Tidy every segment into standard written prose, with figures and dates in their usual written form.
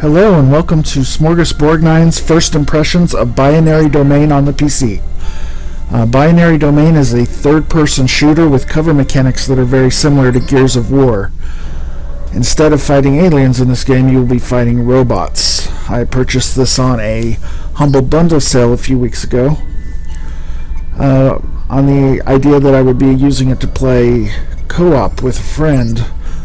Hello and welcome to SmorgasBorgnine's first impressions of Binary Domain on the PC. Binary Domain is a third-person shooter with cover mechanics that are very similar to Gears of War. Instead of fighting aliens in this game, you will be fighting robots. I purchased this on a Humble Bundle sale a few weeks ago, on the idea that I would be using it to play co-op with a friend.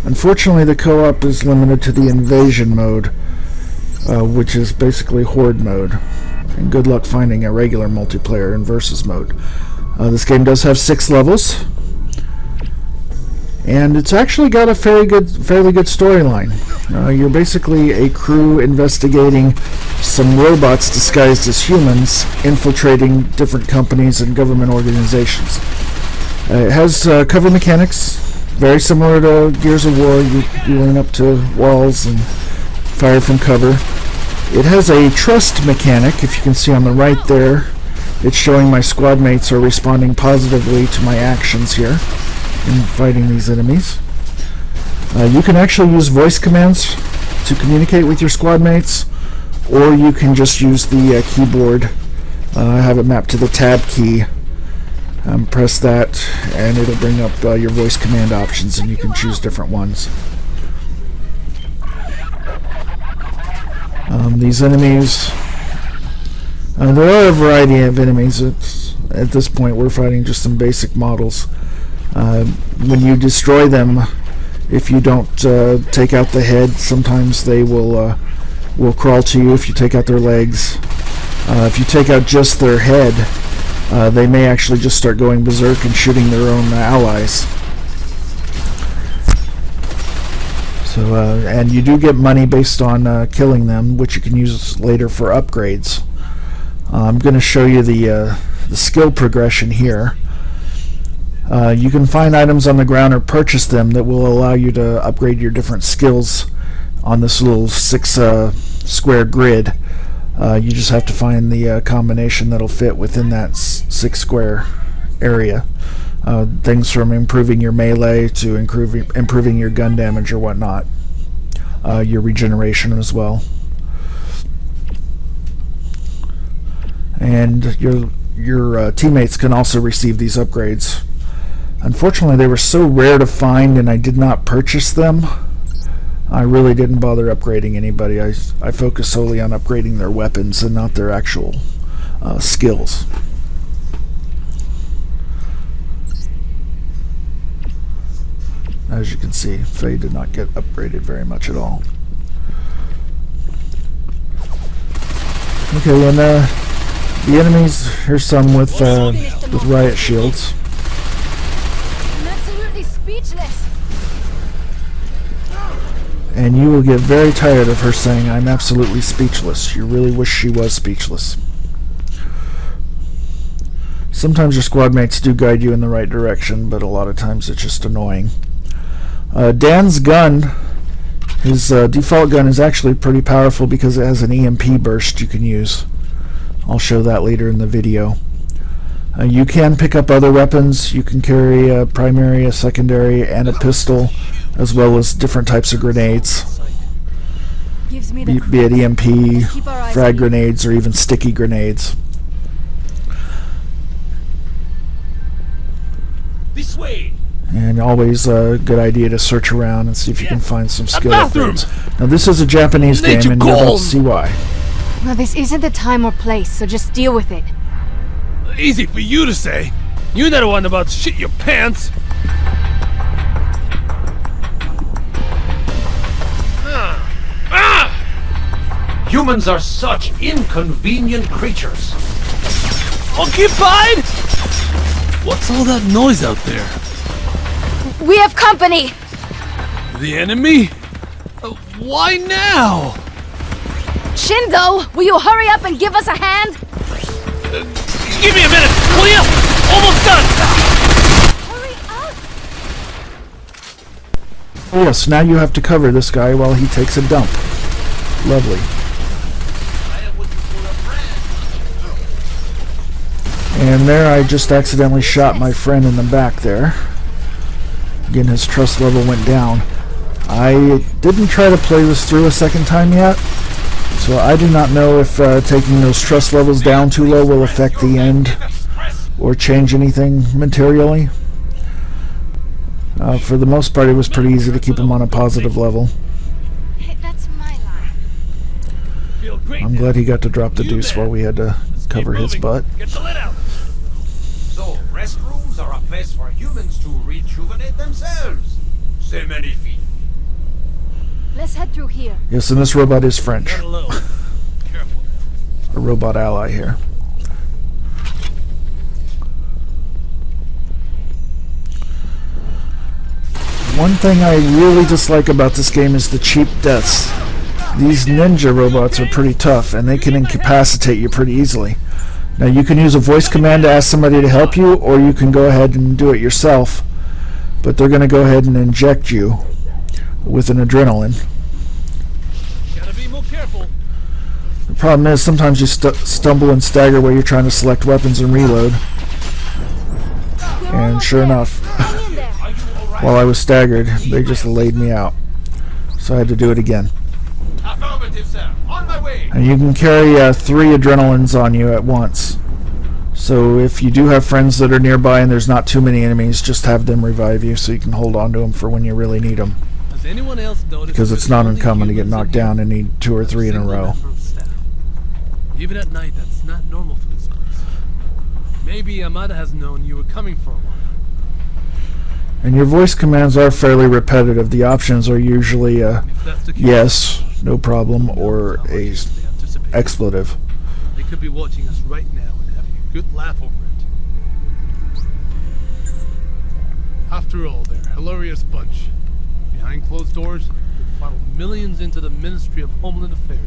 Unfortunately, the co-op is limited to the invasion mode, which is basically horde mode, and good luck finding a regular multiplayer in versus mode. This game does have 6 levels, and it's actually got a fairly good storyline. You're basically a crew investigating some robots disguised as humans, infiltrating different companies and government organizations. It has cover mechanics, very similar to Gears of War. You lean up to walls and fire from cover. It has a trust mechanic. If you can see on the right there, it's showing my squad mates are responding positively to my actions here in fighting these enemies. You can actually use voice commands to communicate with your squad mates, or you can just use the keyboard. I have it mapped to the tab key. Press that and it'll bring up your voice command options, and you can choose different ones. These enemies, there are a variety of enemies. At this point we're fighting just some basic models. When you destroy them, if you don't take out the head, sometimes they will crawl to you if you take out their legs. If you take out just their head, they may actually just start going berserk and shooting their own allies. So, and you do get money based on killing them, which you can use later for upgrades. I'm going to show you the skill progression here. You can find items on the ground or purchase them that will allow you to upgrade your different skills on this little 6 square grid. You just have to find the combination that'll fit within that 6 square area. Things from improving your melee to improving your gun damage or whatnot. Your regeneration as well. And your teammates can also receive these upgrades. Unfortunately, they were so rare to find and I did not purchase them. I really didn't bother upgrading anybody. I focused solely on upgrading their weapons and not their actual skills. As you can see, Faye did not get upgraded very much at all. Okay, and the enemies, here's some with riot shields. I'm absolutely speechless. And you will get very tired of her saying, "I'm absolutely speechless." You really wish she was speechless. Sometimes your squad mates do guide you in the right direction, but a lot of times it's just annoying. Dan's gun, his default gun, is actually pretty powerful because it has an EMP burst you can use. I'll show that later in the video. You can pick up other weapons. You can carry a primary, a secondary, and a pistol, as well as different types of grenades, be it EMP, frag grenades, or even sticky grenades. This way. And always a good idea to search around and see if you can find some skill upgrades. Now this is a Japanese game, and you're about to see why. Well, this isn't the time or place, so just deal with it. Easy for you to say. You're not the one about to shit your pants. Humans are such inconvenient creatures. Occupied? What's all that noise out there? We have company! The enemy? Why now? Shindo, will you hurry up and give us a hand? Give me a minute, will you? Almost done! Hurry up! Oh yes, now you have to cover this guy while he takes a dump. Lovely. And there I just accidentally shot my friend in the back there. Again, his trust level went down. I didn't try to play this through a second time yet, so I do not know if taking those trust levels down too low will affect the end or change anything materially. For the most part, it was pretty easy to keep him on a positive level. Hey, that's my line. I'm glad he got to drop the deuce while we had to cover his butt. Get the lid out. So, restrooms are a place for humans to rejuvenate themselves. C'est magnifique. Let's head through here. Yes, and this robot is French. Not alone. Careful. A robot ally here. One thing I really dislike about this game is the cheap deaths. These ninja robots are pretty tough, and they can incapacitate you pretty easily. Now, you can use a voice command to ask somebody to help you, or you can go ahead and do it yourself. But they're going to go ahead and inject you with an adrenaline. Gotta be more careful. The problem is sometimes you stumble and stagger while you're trying to select weapons and reload. And sure enough, Hang in there. while I was staggered, they just laid me out. So I had to do it again. Affirmative, sir. On my way. And you can carry 3 adrenalines on you at once. So if you do have friends that are nearby and there's not too many enemies, just have them revive you so you can hold on to them for when you really need them. Has anyone else noticed? Because it's not uncommon to get knocked down and need 2 or 3 in a row. Even at night, that's not normal for this place. Maybe Amada has known you were coming for a while. And your voice commands are fairly repetitive. The options are usually If that's the case, yes, no problem, or how much a they anticipate. expletive. They could be watching us right now and having a good laugh over it. After all, they're a hilarious bunch. Behind closed doors, they funnel millions into the Ministry of Homeland Affairs.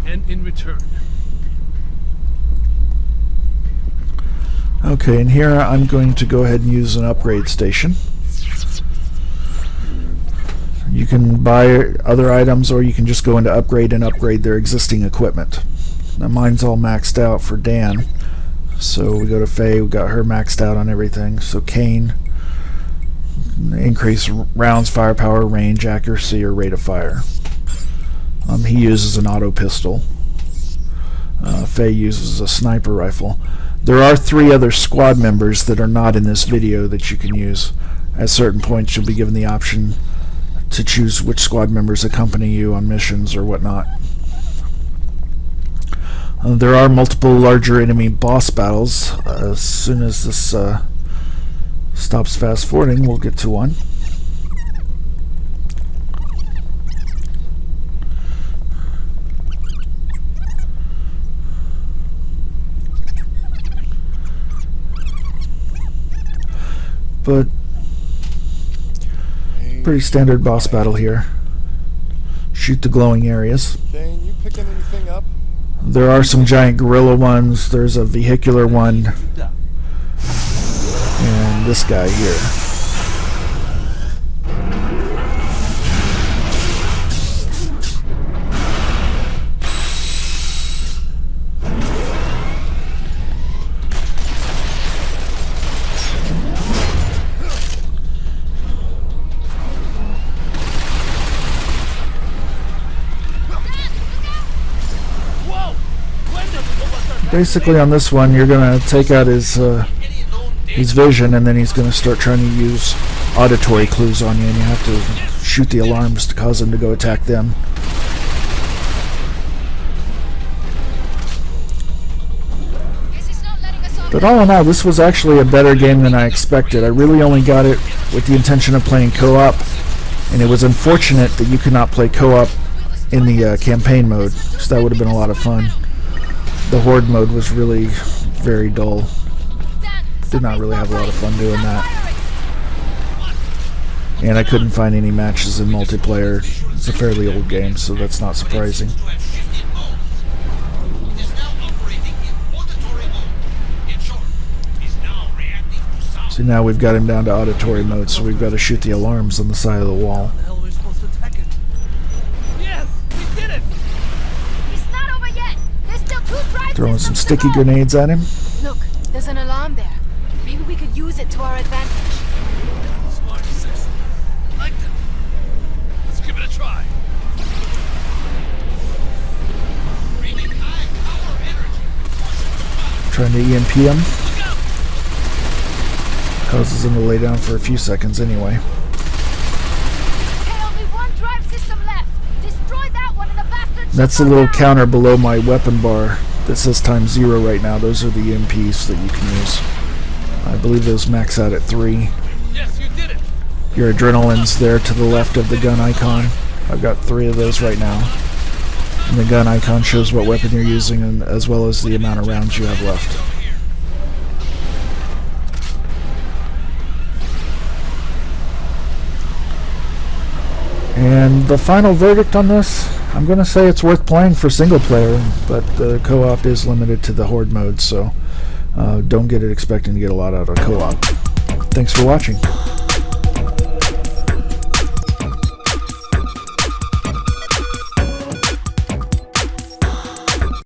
And in return, Okay, and here I'm going to go ahead and use an upgrade station. You can buy other items, or you can just go into upgrade and upgrade their existing equipment. Now mine's all maxed out for Dan. So we go to Faye, we got her maxed out on everything. So Kane, increase rounds, firepower, range, accuracy, or rate of fire. He uses an auto pistol. Faye uses a sniper rifle. There are 3 other squad members that are not in this video that you can use. At certain points you'll be given the option to choose which squad members accompany you on missions or whatnot. There are multiple larger enemy boss battles. As soon as this stops fast forwarding, we'll get to one. But pretty standard boss battle here. Shoot the glowing areas. Kane, you picking anything up? There are some giant gorilla ones. There's a vehicular one. And this guy here. Basically on this one you're going to take out his vision, and then he's going to start trying to use auditory clues on you, and you have to shoot the alarms to cause him to go attack them. But all in all, this was actually a better game than I expected. I really only got it with the intention of playing co-op, and it was unfortunate that you could not play co-op in the campaign mode, because that would have been a lot of fun. The Horde mode was really very dull. Did not really have a lot of fun doing that. And I couldn't find any matches in multiplayer. It's a fairly old game, so that's not surprising. So now we've got him down to auditory mode, so we've got to shoot the alarms on the side of the wall. how the hell are we supposed to attack it? Yes, we did it! It's not over yet. There's still 2 drive Throwing some systems to sticky go. grenades at him. Look, there's an alarm there. Maybe we could use it to our advantage. Smart assassin. I like them. Time to EMP him. Causes him to lay down for a few seconds anyway. Okay, only one drive system left. Destroy that one and the bastard. That's a little counter below my weapon bar that says ×0 right now. Those are the EMPs that you can use. I believe those max out at 3. Yes, you did it. Your adrenaline's there to the left of the gun icon. I've got 3 of those right now. And the gun icon shows what weapon you're using, and as well as the amount of rounds you have left. And the final verdict on this, I'm going to say it's worth playing for single player, but the co-op is limited to the Horde mode, so don't get it expecting to get a lot out of co-op. Thanks for watching.